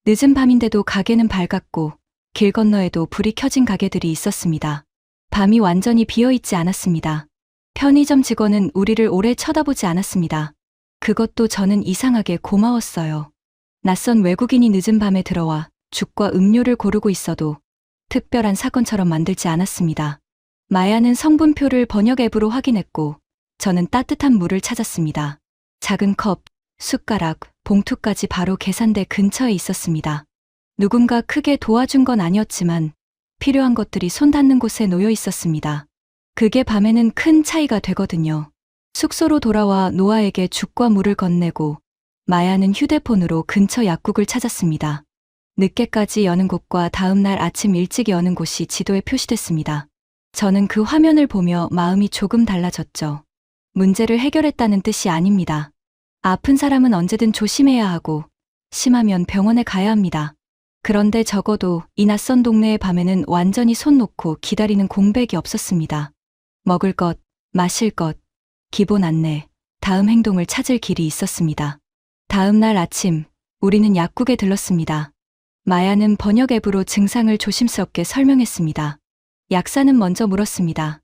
늦은 밤인데도 가게는 밝았고 길 건너에도 불이 켜진 가게들이 있었습니다. 밤이 완전히 비어있지 않았습니다. 편의점 직원은 우리를 오래 쳐다보지 않았습니다. 그것도 저는 이상하게 고마웠어요. 낯선 외국인이 늦은 밤에 들어와 죽과 음료를 고르고 있어도 특별한 사건처럼 만들지 않았습니다. 마야는 성분표를 번역 앱으로 확인했고 저는 따뜻한 물을 찾았습니다. 작은 컵, 숟가락, 봉투까지 바로 계산대 근처에 있었습니다. 누군가 크게 도와준 건 아니었지만 필요한 것들이 손 닿는 곳에 놓여 있었습니다. 그게 밤에는 큰 차이가 되거든요. 숙소로 돌아와 노아에게 죽과 물을 건네고 마야는 휴대폰으로 근처 약국을 찾았습니다. 늦게까지 여는 곳과 다음 날 아침 일찍 여는 곳이 지도에 표시됐습니다. 저는 그 화면을 보며 마음이 조금 달라졌죠. 문제를 해결했다는 뜻이 아닙니다. 아픈 사람은 언제든 조심해야 하고, 심하면 병원에 가야 합니다. 그런데 적어도 이 낯선 동네의 밤에는 완전히 손 놓고 기다리는 공백이 없었습니다. 먹을 것, 마실 것, 기본 안내, 다음 행동을 찾을 길이 있었습니다. 다음 날 아침, 우리는 약국에 들렀습니다. 마야는 번역 앱으로 증상을 조심스럽게 설명했습니다. 약사는 먼저 물었습니다.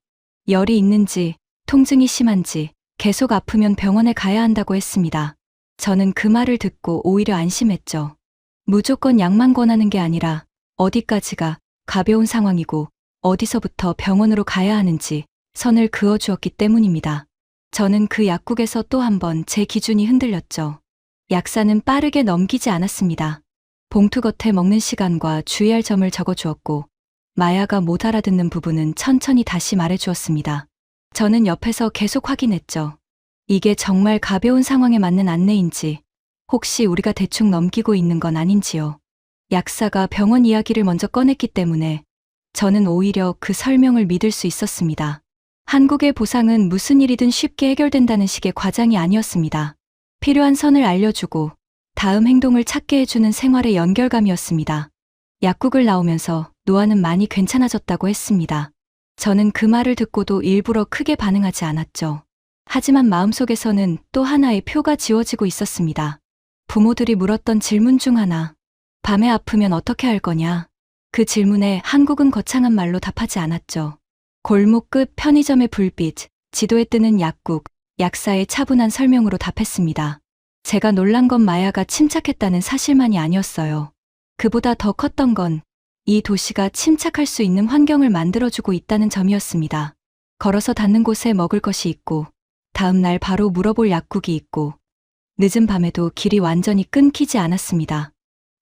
열이 있는지, 통증이 심한지, 계속 아프면 병원에 가야 한다고 했습니다. 저는 그 말을 듣고 오히려 안심했죠. 무조건 약만 권하는 게 아니라 어디까지가 가벼운 상황이고 어디서부터 병원으로 가야 하는지 선을 그어주었기 때문입니다. 저는 그 약국에서 또 한 번 제 기준이 흔들렸죠. 약사는 빠르게 넘기지 않았습니다. 봉투 겉에 먹는 시간과 주의할 점을 적어주었고, 마야가 못 알아듣는 부분은 천천히 다시 말해주었습니다. 저는 옆에서 계속 확인했죠. 이게 정말 가벼운 상황에 맞는 안내인지, 혹시 우리가 대충 넘기고 있는 건 아닌지요. 약사가 병원 이야기를 먼저 꺼냈기 때문에 저는 오히려 그 설명을 믿을 수 있었습니다. 한국의 보상은 무슨 일이든 쉽게 해결된다는 식의 과장이 아니었습니다. 필요한 선을 알려주고 다음 행동을 찾게 해주는 생활의 연결감이었습니다. 약국을 나오면서 노아는 많이 괜찮아졌다고 했습니다. 저는 그 말을 듣고도 일부러 크게 반응하지 않았죠. 하지만 마음속에서는 또 하나의 표가 지워지고 있었습니다. 부모들이 물었던 질문 중 하나. 밤에 아프면 어떻게 할 거냐? 그 질문에 한국은 거창한 말로 답하지 않았죠. 골목 끝 편의점의 불빛, 지도에 뜨는 약국, 약사의 차분한 설명으로 답했습니다. 제가 놀란 건 마야가 침착했다는 사실만이 아니었어요. 그보다 더 컸던 건 이 도시가 침착할 수 있는 환경을 만들어주고 있다는 점이었습니다. 걸어서 닿는 곳에 먹을 것이 있고, 다음 날 바로 물어볼 약국이 있고, 늦은 밤에도 길이 완전히 끊기지 않았습니다.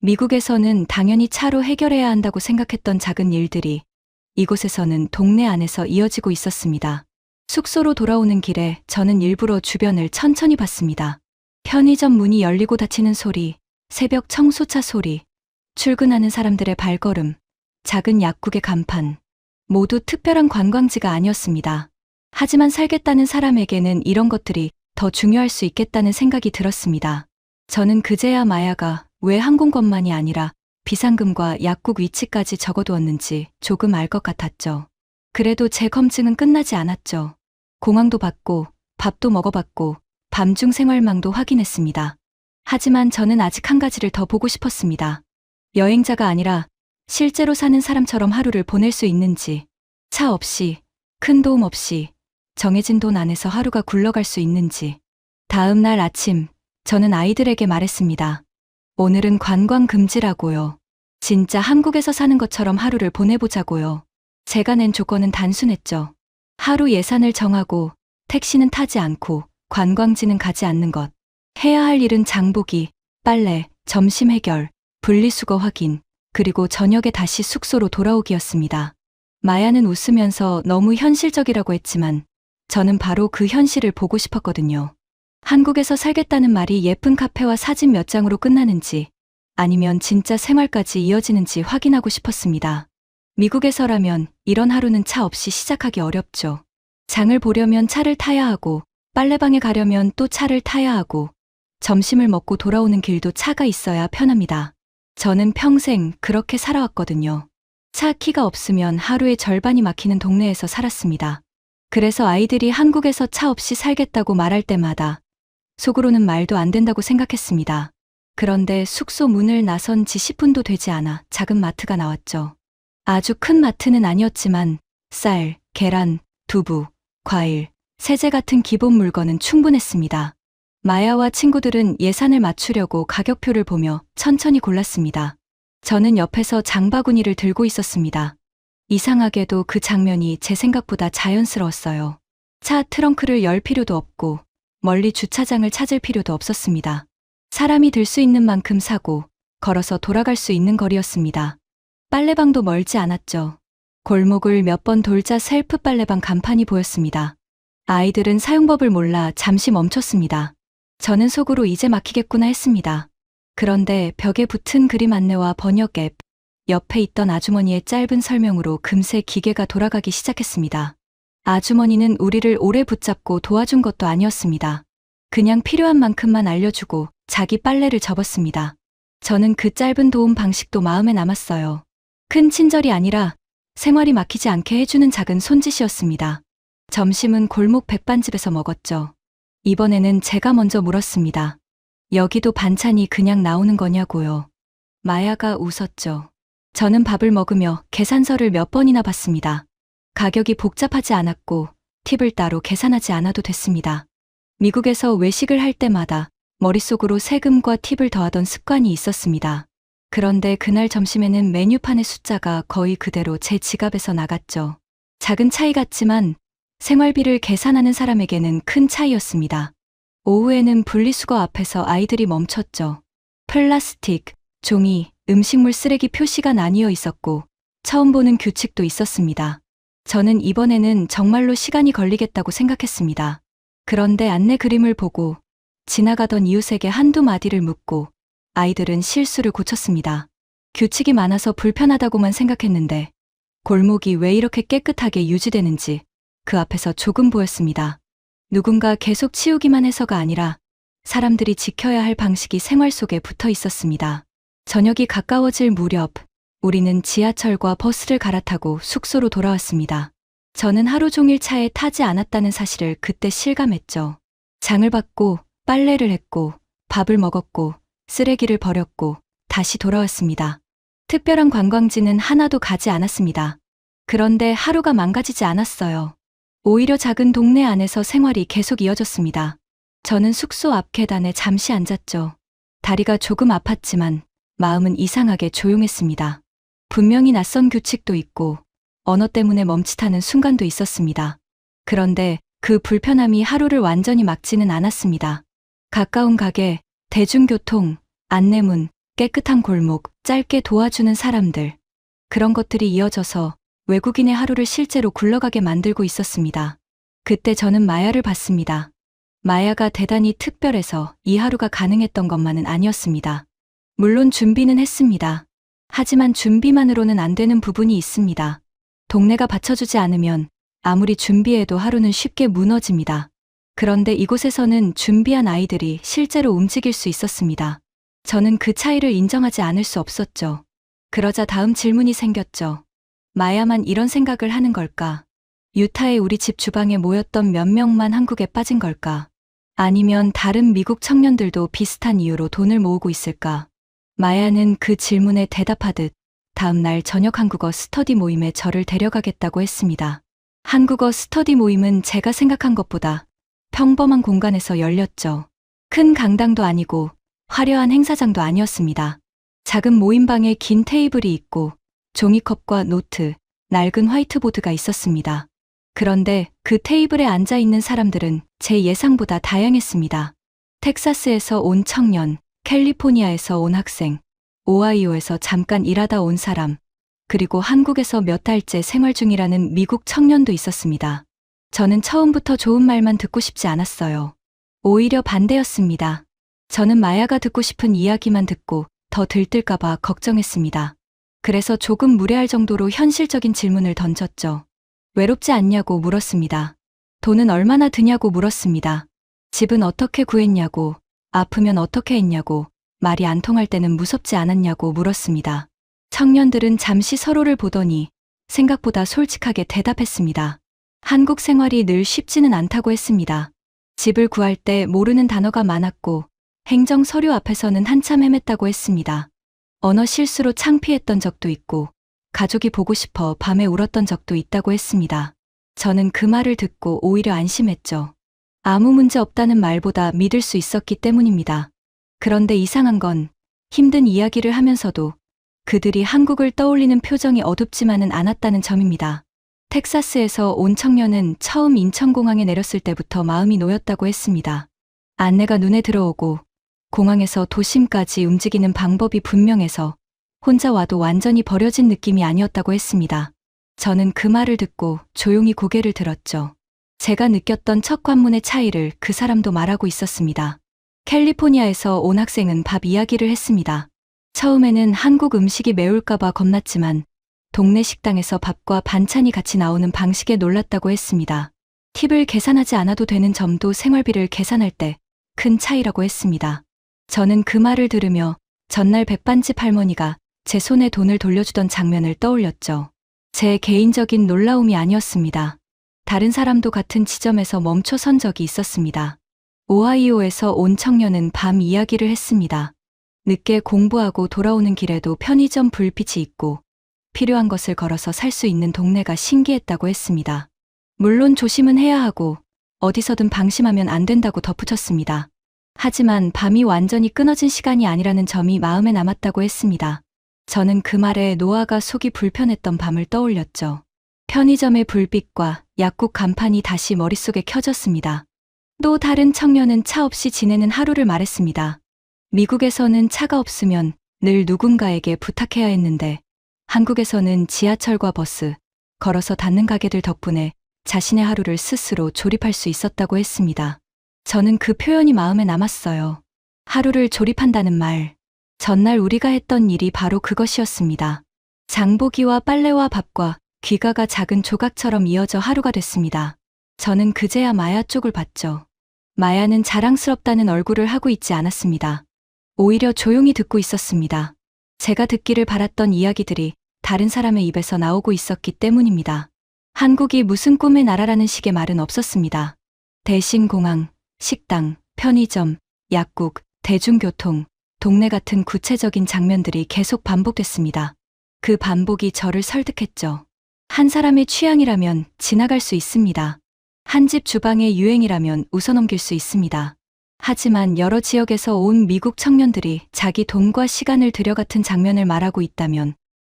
미국에서는 당연히 차로 해결해야 한다고 생각했던 작은 일들이 이곳에서는 동네 안에서 이어지고 있었습니다. 숙소로 돌아오는 길에 저는 일부러 주변을 천천히 봤습니다. 편의점 문이 열리고 닫히는 소리, 새벽 청소차 소리, 출근하는 사람들의 발걸음, 작은 약국의 간판, 모두 특별한 관광지가 아니었습니다. 하지만 살겠다는 사람에게는 이런 것들이 더 중요할 수 있겠다는 생각이 들었습니다. 저는 그제야 마야가 왜 항공권만이 아니라 비상금과 약국 위치까지 적어두었는지 조금 알 것 같았죠. 그래도 제 검증은 끝나지 않았죠. 공항도 봤고, 밥도 먹어봤고, 밤중 생활망도 확인했습니다. 하지만 저는 아직 한 가지를 더 보고 싶었습니다. 여행자가 아니라 실제로 사는 사람처럼 하루를 보낼 수 있는지, 차 없이, 큰 도움 없이 정해진 돈 안에서 하루가 굴러갈 수 있는지. 다음 날 아침, 저는 아이들에게 말했습니다. 오늘은 관광 금지라고요. 진짜 한국에서 사는 것처럼 하루를 보내보자고요. 제가 낸 조건은 단순했죠. 하루 예산을 정하고 택시는 타지 않고 관광지는 가지 않는 것. 해야 할 일은 장보기, 빨래, 점심 해결, 분리수거 확인, 그리고 저녁에 다시 숙소로 돌아오기였습니다. 마야는 웃으면서 너무 현실적이라고 했지만 저는 바로 그 현실을 보고 싶었거든요. 한국에서 살겠다는 말이 예쁜 카페와 사진 몇 장으로 끝나는지 아니면 진짜 생활까지 이어지는지 확인하고 싶었습니다. 미국에서라면 이런 하루는 차 없이 시작하기 어렵죠. 장을 보려면 차를 타야 하고, 빨래방에 가려면 또 차를 타야 하고, 점심을 먹고 돌아오는 길도 차가 있어야 편합니다. 저는 평생 그렇게 살아왔거든요. 차 키가 없으면 하루의 절반이 막히는 동네에서 살았습니다. 그래서 아이들이 한국에서 차 없이 살겠다고 말할 때마다 속으로는 말도 안 된다고 생각했습니다. 그런데 숙소 문을 나선 지 10분도 되지 않아 작은 마트가 나왔죠. 아주 큰 마트는 아니었지만 쌀, 계란, 두부, 과일, 세제 같은 기본 물건은 충분했습니다. 마야와 친구들은 예산을 맞추려고 가격표를 보며 천천히 골랐습니다. 저는 옆에서 장바구니를 들고 있었습니다. 이상하게도 그 장면이 제 생각보다 자연스러웠어요. 차 트렁크를 열 필요도 없고 멀리 주차장을 찾을 필요도 없었습니다. 사람이 들 수 있는 만큼 사고 걸어서 돌아갈 수 있는 거리였습니다. 빨래방도 멀지 않았죠. 골목을 몇 번 돌자 셀프 빨래방 간판이 보였습니다. 아이들은 사용법을 몰라 잠시 멈췄습니다. 저는 속으로 이제 막히겠구나 했습니다. 그런데 벽에 붙은 그림 안내와 번역 앱, 옆에 있던 아주머니의 짧은 설명으로 금세 기계가 돌아가기 시작했습니다. 아주머니는 우리를 오래 붙잡고 도와준 것도 아니었습니다. 그냥 필요한 만큼만 알려주고 자기 빨래를 접었습니다. 저는 그 짧은 도움 방식도 마음에 남았어요. 큰 친절이 아니라 생활이 막히지 않게 해주는 작은 손짓이었습니다. 점심은 골목 백반집에서 먹었죠. 이번에는 제가 먼저 물었습니다. 여기도 반찬이 그냥 나오는 거냐고요. 마야가 웃었죠. 저는 밥을 먹으며 계산서를 몇 번이나 봤습니다. 가격이 복잡하지 않았고 팁을 따로 계산하지 않아도 됐습니다. 미국에서 외식을 할 때마다 머릿속으로 세금과 팁을 더하던 습관이 있었습니다. 그런데 그날 점심에는 메뉴판의 숫자가 거의 그대로 제 지갑에서 나갔죠. 작은 차이 같지만 생활비를 계산하는 사람에게는 큰 차이였습니다. 오후에는 분리수거 앞에서 아이들이 멈췄죠. 플라스틱, 종이, 음식물 쓰레기 표시가 나뉘어 있었고 처음 보는 규칙도 있었습니다. 저는 이번에는 정말로 시간이 걸리겠다고 생각했습니다. 그런데 안내 그림을 보고 지나가던 이웃에게 한두 마디를 묻고 아이들은 실수를 고쳤습니다. 규칙이 많아서 불편하다고만 생각했는데 골목이 왜 이렇게 깨끗하게 유지되는지 그 앞에서 조금 보였습니다. 누군가 계속 치우기만 해서가 아니라 사람들이 지켜야 할 방식이 생활 속에 붙어 있었습니다. 저녁이 가까워질 무렵 우리는 지하철과 버스를 갈아타고 숙소로 돌아왔습니다. 저는 하루 종일 차에 타지 않았다는 사실을 그때 실감했죠. 장을 받고 빨래를 했고 밥을 먹었고 쓰레기를 버렸고 다시 돌아왔습니다. 특별한 관광지는 하나도 가지 않았습니다. 그런데 하루가 망가지지 않았어요. 오히려 작은 동네 안에서 생활이 계속 이어졌습니다. 저는 숙소 앞 계단에 잠시 앉았죠. 다리가 조금 아팠지만 마음은 이상하게 조용했습니다. 분명히 낯선 규칙도 있고 언어 때문에 멈칫하는 순간도 있었습니다. 그런데 그 불편함이 하루를 완전히 막지는 않았습니다. 가까운 가게, 대중교통, 안내문, 깨끗한 골목, 짧게 도와주는 사람들. 그런 것들이 이어져서 외국인의 하루를 실제로 굴러가게 만들고 있었습니다. 그때 저는 마야를 봤습니다. 마야가 대단히 특별해서 이 하루가 가능했던 것만은 아니었습니다. 물론 준비는 했습니다. 하지만 준비만으로는 안 되는 부분이 있습니다. 동네가 받쳐주지 않으면 아무리 준비해도 하루는 쉽게 무너집니다. 그런데 이곳에서는 준비한 아이들이 실제로 움직일 수 있었습니다. 저는 그 차이를 인정하지 않을 수 없었죠. 그러자 다음 질문이 생겼죠. 마야만 이런 생각을 하는 걸까? 유타의 우리 집 주방에 모였던 몇 명만 한국에 빠진 걸까? 아니면 다른 미국 청년들도 비슷한 이유로 돈을 모으고 있을까? 마야는 그 질문에 대답하듯 다음 날 저녁 한국어 스터디 모임에 저를 데려가겠다고 했습니다. 한국어 스터디 모임은 제가 생각한 것보다 평범한 공간에서 열렸죠. 큰 강당도 아니고 화려한 행사장도 아니었습니다. 작은 모임방에 긴 테이블이 있고 종이컵과 노트, 낡은 화이트보드가 있었습니다. 그런데 그 테이블에 앉아 있는 사람들은 제 예상보다 다양했습니다. 텍사스에서 온 청년, 캘리포니아에서 온 학생, 오하이오에서 잠깐 일하다 온 사람, 그리고 한국에서 몇 달째 생활 중이라는 미국 청년도 있었습니다. 저는 처음부터 좋은 말만 듣고 싶지 않았어요. 오히려 반대였습니다. 저는 마야가 듣고 싶은 이야기만 듣고 더 들뜰까봐 걱정했습니다. 그래서 조금 무례할 정도로 현실적인 질문을 던졌죠. 외롭지 않냐고 물었습니다. 돈은 얼마나 드냐고 물었습니다. 집은 어떻게 구했냐고, 아프면 어떻게 했냐고, 말이 안 통할 때는 무섭지 않았냐고 물었습니다. 청년들은 잠시 서로를 보더니 생각보다 솔직하게 대답했습니다. 한국 생활이 늘 쉽지는 않다고 했습니다. 집을 구할 때 모르는 단어가 많았고 행정 서류 앞에서는 한참 헤맸다고 했습니다. 언어 실수로 창피했던 적도 있고 가족이 보고 싶어 밤에 울었던 적도 있다고 했습니다. 저는 그 말을 듣고 오히려 안심했죠. 아무 문제 없다는 말보다 믿을 수 있었기 때문입니다. 그런데 이상한 건 힘든 이야기를 하면서도 그들이 한국을 떠올리는 표정이 어둡지만은 않았다는 점입니다. 텍사스에서 온 청년은 처음 인천공항에 내렸을 때부터 마음이 놓였다고 했습니다. 안내가 눈에 들어오고 공항에서 도심까지 움직이는 방법이 분명해서 혼자 와도 완전히 버려진 느낌이 아니었다고 했습니다. 저는 그 말을 듣고 조용히 고개를 들었죠. 제가 느꼈던 첫 관문의 차이를 그 사람도 말하고 있었습니다. 캘리포니아에서 온 학생은 밥 이야기를 했습니다. 처음에는 한국 음식이 매울까봐 겁났지만 동네 식당에서 밥과 반찬이 같이 나오는 방식에 놀랐다고 했습니다. 팁을 계산하지 않아도 되는 점도 생활비를 계산할 때 큰 차이라고 했습니다. 저는 그 말을 들으며 전날 백반집 할머니가 제 손에 돈을 돌려주던 장면을 떠올렸죠. 제 개인적인 놀라움이 아니었습니다. 다른 사람도 같은 지점에서 멈춰 선 적이 있었습니다. 오하이오에서 온 청년은 밤 이야기를 했습니다. 늦게 공부하고 돌아오는 길에도 편의점 불빛이 있고 필요한 것을 걸어서 살 수 있는 동네가 신기했다고 했습니다. 물론 조심은 해야 하고 어디서든 방심하면 안 된다고 덧붙였습니다. 하지만 밤이 완전히 끊어진 시간이 아니라는 점이 마음에 남았다고 했습니다. 저는 그 말에 노아가 속이 불편했던 밤을 떠올렸죠. 편의점의 불빛과 약국 간판이 다시 머릿속에 켜졌습니다. 또 다른 청년은 차 없이 지내는 하루를 말했습니다. 미국에서는 차가 없으면 늘 누군가에게 부탁해야 했는데 한국에서는 지하철과 버스, 걸어서 닫는 가게들 덕분에 자신의 하루를 스스로 조립할 수 있었다고 했습니다. 저는 그 표현이 마음에 남았어요. 하루를 조립한다는 말. 전날 우리가 했던 일이 바로 그것이었습니다. 장보기와 빨래와 밥과 귀가가 작은 조각처럼 이어져 하루가 됐습니다. 저는 그제야 마야 쪽을 봤죠. 마야는 자랑스럽다는 얼굴을 하고 있지 않았습니다. 오히려 조용히 듣고 있었습니다. 제가 듣기를 바랐던 이야기들이 다른 사람의 입에서 나오고 있었기 때문입니다. 한국이 무슨 꿈의 나라라는 식의 말은 없었습니다. 대신 공항, 식당, 편의점, 약국, 대중교통, 동네 같은 구체적인 장면들이 계속 반복됐습니다. 그 반복이 저를 설득했죠. 한 사람의 취향이라면 지나갈 수 있습니다. 한 집 주방의 유행이라면 웃어넘길 수 있습니다. 하지만 여러 지역에서 온 미국 청년들이 자기 돈과 시간을 들여 같은 장면을 말하고 있다면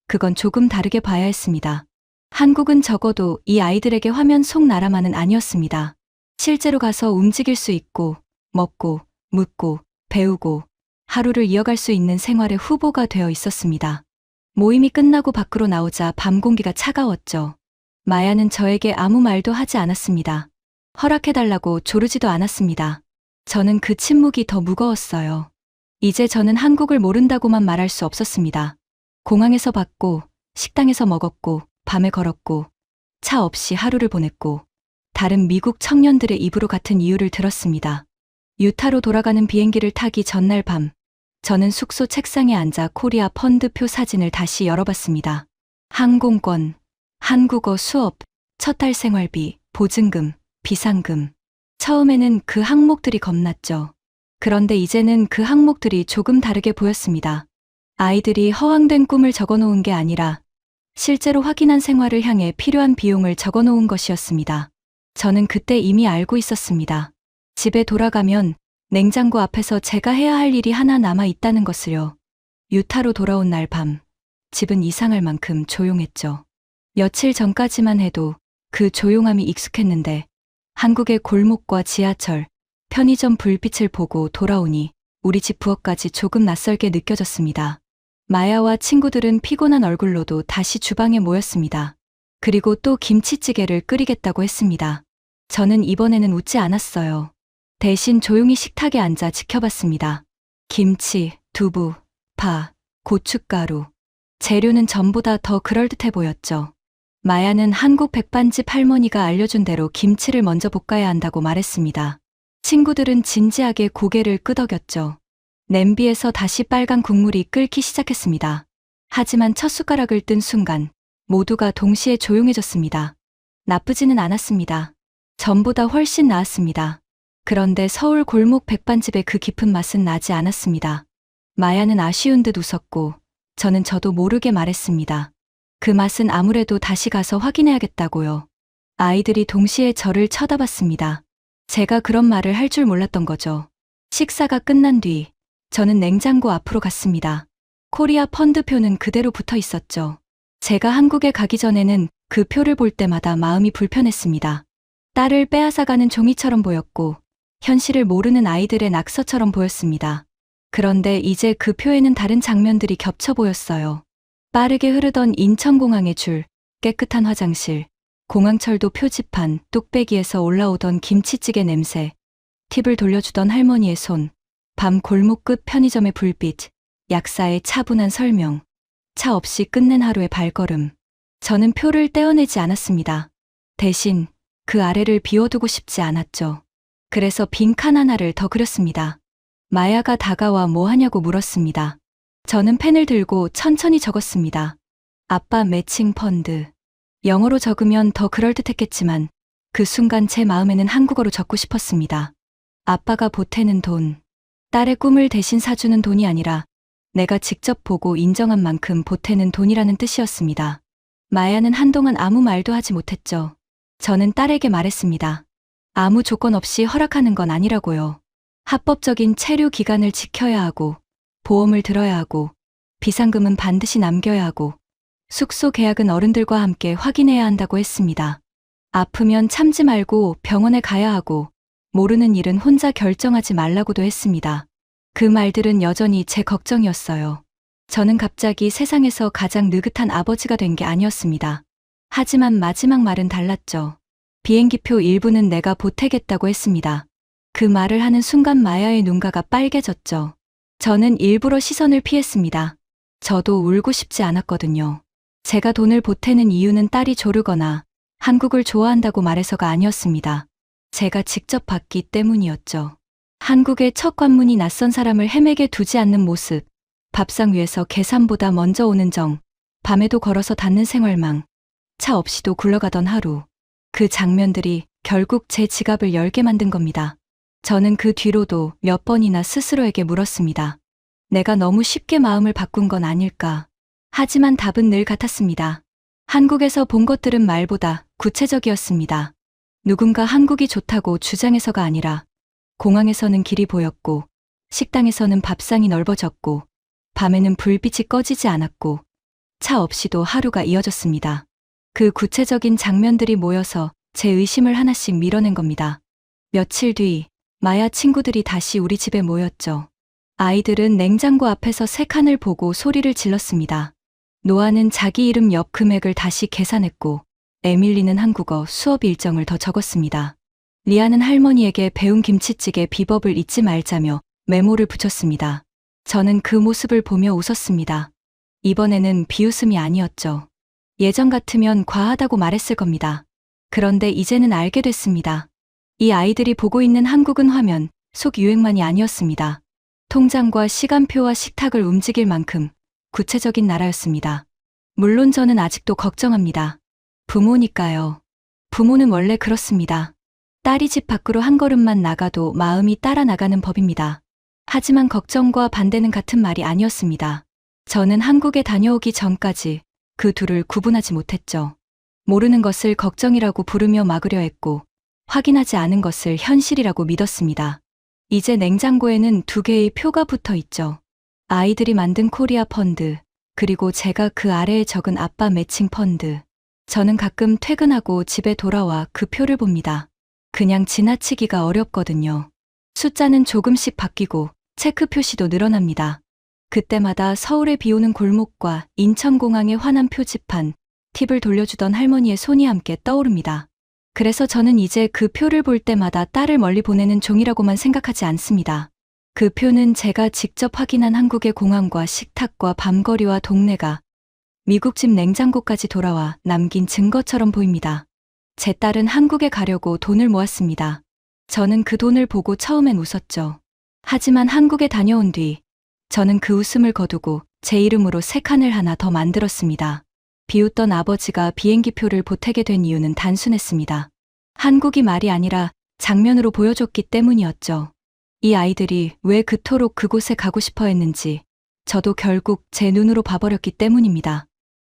그건 조금 다르게 봐야 했습니다. 한국은 적어도 이 아이들에게 화면 속 나라만은 아니었습니다. 실제로 가서 움직일 수 있고, 먹고, 묻고, 배우고, 하루를 이어갈 수 있는 생활의 후보가 되어 있었습니다. 모임이 끝나고 밖으로 나오자 밤 공기가 차가웠죠. 마야는 저에게 아무 말도 하지 않았습니다. 허락해달라고 조르지도 않았습니다. 저는 그 침묵이 더 무거웠어요. 이제 저는 한국을 모른다고만 말할 수 없었습니다. 공항에서 봤고, 식당에서 먹었고, 밤에 걸었고, 차 없이 하루를 보냈고, 다른 미국 청년들의 입으로 같은 이유를 들었습니다. 유타로 돌아가는 비행기를 타기 전날 밤, 저는 숙소 책상에 앉아 코리아 펀드표 사진을 다시 열어봤습니다. 항공권, 한국어 수업, 첫 달 생활비, 보증금, 비상금. 처음에는 그 항목들이 겁났죠. 그런데 이제는 그 항목들이 조금 다르게 보였습니다. 아이들이 허황된 꿈을 적어놓은 게 아니라 실제로 확인한 생활을 향해 필요한 비용을 적어놓은 것이었습니다. 저는 그때 이미 알고 있었습니다. 집에 돌아가면 냉장고 앞에서 제가 해야 할 일이 하나 남아 있다는 것을요. 유타로 돌아온 날 밤, 집은 이상할 만큼 조용했죠. 며칠 전까지만 해도 그 조용함이 익숙했는데 한국의 골목과 지하철, 편의점 불빛을 보고 돌아오니 우리 집 부엌까지 조금 낯설게 느껴졌습니다. 마야와 친구들은 피곤한 얼굴로도 다시 주방에 모였습니다. 그리고 또 김치찌개를 끓이겠다고 했습니다. 저는 이번에는 웃지 않았어요. 대신 조용히 식탁에 앉아 지켜봤습니다. 김치, 두부, 파, 고춧가루. 재료는 전보다 더 그럴듯해 보였죠. 마야는 한국 백반집 할머니가 알려준 대로 김치를 먼저 볶아야 한다고 말했습니다. 친구들은 진지하게 고개를 끄덕였죠. 냄비에서 다시 빨간 국물이 끓기 시작했습니다. 하지만 첫 숟가락을 뜬 순간 모두가 동시에 조용해졌습니다. 나쁘지는 않았습니다. 전보다 훨씬 나았습니다. 그런데 서울 골목 백반집의 그 깊은 맛은 나지 않았습니다. 마야는 아쉬운 듯 웃었고 저도 모르게 말했습니다. 그 맛은 아무래도 다시 가서 확인해야겠다고요. 아이들이 동시에 저를 쳐다봤습니다. 제가 그런 말을 할 줄 몰랐던 거죠. 식사가 끝난 뒤 저는 냉장고 앞으로 갔습니다. 코리아 펀드표는 그대로 붙어 있었죠. 제가 한국에 가기 전에는 그 표를 볼 때마다 마음이 불편했습니다. 딸을 빼앗아가는 종이처럼 보였고 현실을 모르는 아이들의 낙서처럼 보였습니다. 그런데 이제 그 표에는 다른 장면들이 겹쳐 보였어요. 빠르게 흐르던 인천공항의 줄, 깨끗한 화장실, 공항철도 표지판, 뚝배기에서 올라오던 김치찌개 냄새, 팁을 돌려주던 할머니의 손, 밤 골목 끝 편의점의 불빛, 약사의 차분한 설명, 차 없이 끝낸 하루의 발걸음. 저는 표를 떼어내지 않았습니다. 대신 그 아래를 비워두고 싶지 않았죠. 그래서 빈 칸 하나를 더 그렸습니다. 마야가 다가와 뭐 하냐고 물었습니다. 저는 펜을 들고 천천히 적었습니다. 아빠 매칭 펀드. 영어로 적으면 더 그럴듯했겠지만 그 순간 제 마음에는 한국어로 적고 싶었습니다. 아빠가 보태는 돈. 딸의 꿈을 대신 사주는 돈이 아니라 내가 직접 보고 인정한 만큼 보태는 돈이라는 뜻이었습니다. 마야는 한동안 아무 말도 하지 못했죠. 저는 딸에게 말했습니다. 아무 조건 없이 허락하는 건 아니라고요. 합법적인 체류 기간을 지켜야 하고, 보험을 들어야 하고, 비상금은 반드시 남겨야 하고, 숙소 계약은 어른들과 함께 확인해야 한다고 했습니다. 아프면 참지 말고 병원에 가야 하고, 모르는 일은 혼자 결정하지 말라고도 했습니다. 그 말들은 여전히 제 걱정이었어요. 저는 갑자기 세상에서 가장 느긋한 아버지가 된 게 아니었습니다. 하지만 마지막 말은 달랐죠. 비행기표 일부는 내가 보태겠다고 했습니다. 그 말을 하는 순간 마야의 눈가가 빨개졌죠. 저는 일부러 시선을 피했습니다. 저도 울고 싶지 않았거든요. 제가 돈을 보태는 이유는 딸이 조르거나 한국을 좋아한다고 말해서가 아니었습니다. 제가 직접 봤기 때문이었죠. 한국의 첫 관문이 낯선 사람을 헤매게 두지 않는 모습, 밥상 위에서 계산보다 먼저 오는 정, 밤에도 걸어서 닿는 생활망, 차 없이도 굴러가던 하루. 그 장면들이 결국 제 지갑을 열게 만든 겁니다. 저는 그 뒤로도 몇 번이나 스스로에게 물었습니다. 내가 너무 쉽게 마음을 바꾼 건 아닐까. 하지만 답은 늘 같았습니다. 한국에서 본 것들은 말보다 구체적이었습니다. 누군가 한국이 좋다고 주장해서가 아니라 공항에서는 길이 보였고, 식당에서는 밥상이 넓어졌고, 밤에는 불빛이 꺼지지 않았고, 차 없이도 하루가 이어졌습니다. 그 구체적인 장면들이 모여서 제 의심을 하나씩 밀어낸 겁니다. 며칠 뒤 마야 친구들이 다시 우리 집에 모였죠. 아이들은 냉장고 앞에서 세 칸을 보고 소리를 질렀습니다. 노아는 자기 이름 옆 금액을 다시 계산했고 에밀리는 한국어 수업 일정을 더 적었습니다. 리아는 할머니에게 배운 김치찌개 비법을 잊지 말자며 메모를 붙였습니다. 저는 그 모습을 보며 웃었습니다. 이번에는 비웃음이 아니었죠. 예전 같으면 과하다고 말했을 겁니다. 그런데 이제는 알게 됐습니다. 이 아이들이 보고 있는 한국은 화면, 속 유행만이 아니었습니다. 통장과 시간표와 식탁을 움직일 만큼 구체적인 나라였습니다. 물론 저는 아직도 걱정합니다. 부모니까요. 부모는 원래 그렇습니다. 딸이 집 밖으로 한 걸음만 나가도 마음이 따라 나가는 법입니다. 하지만 걱정과 반대는 같은 말이 아니었습니다. 저는 한국에 다녀오기 전까지 그 둘을 구분하지 못했죠. 모르는 것을 걱정이라고 부르며 막으려 했고, 확인하지 않은 것을 현실이라고 믿었습니다. 이제 냉장고에는 2개의 표가 붙어 있죠. 아이들이 만든 코리아 펀드, 그리고 제가 그 아래에 적은 아빠 매칭 펀드. 저는 가끔 퇴근하고 집에 돌아와 그 표를 봅니다. 그냥 지나치기가 어렵거든요. 숫자는 조금씩 바뀌고 체크 표시도 늘어납니다. 그때마다 서울의 비오는 골목과 인천공항의 환한 표지판, 팁을 돌려주던 할머니의 손이 함께 떠오릅니다. 그래서 저는 이제 그 표를 볼 때마다 딸을 멀리 보내는 종이라고만 생각하지 않습니다. 그 표는 제가 직접 확인한 한국의 공항과 식탁과 밤거리와 동네가 미국 집 냉장고까지 돌아와 남긴 증거처럼 보입니다. 제 딸은 한국에 가려고 돈을 모았습니다. 저는 그 돈을 보고 처음엔 웃었죠. 하지만 한국에 다녀온 뒤 저는 그 웃음을 거두고 제 이름으로 새 칸을 하나 더 만들었습니다. 비웃던 아버지가 비행기표를 보태게 된 이유는 단순했습니다. 한국이 말이 아니라 장면으로 보여줬기 때문이었죠. 이 아이들이 왜 그토록 그곳에 가고 싶어 했는지 저도 결국 제 눈으로 봐버렸기 때문입니다.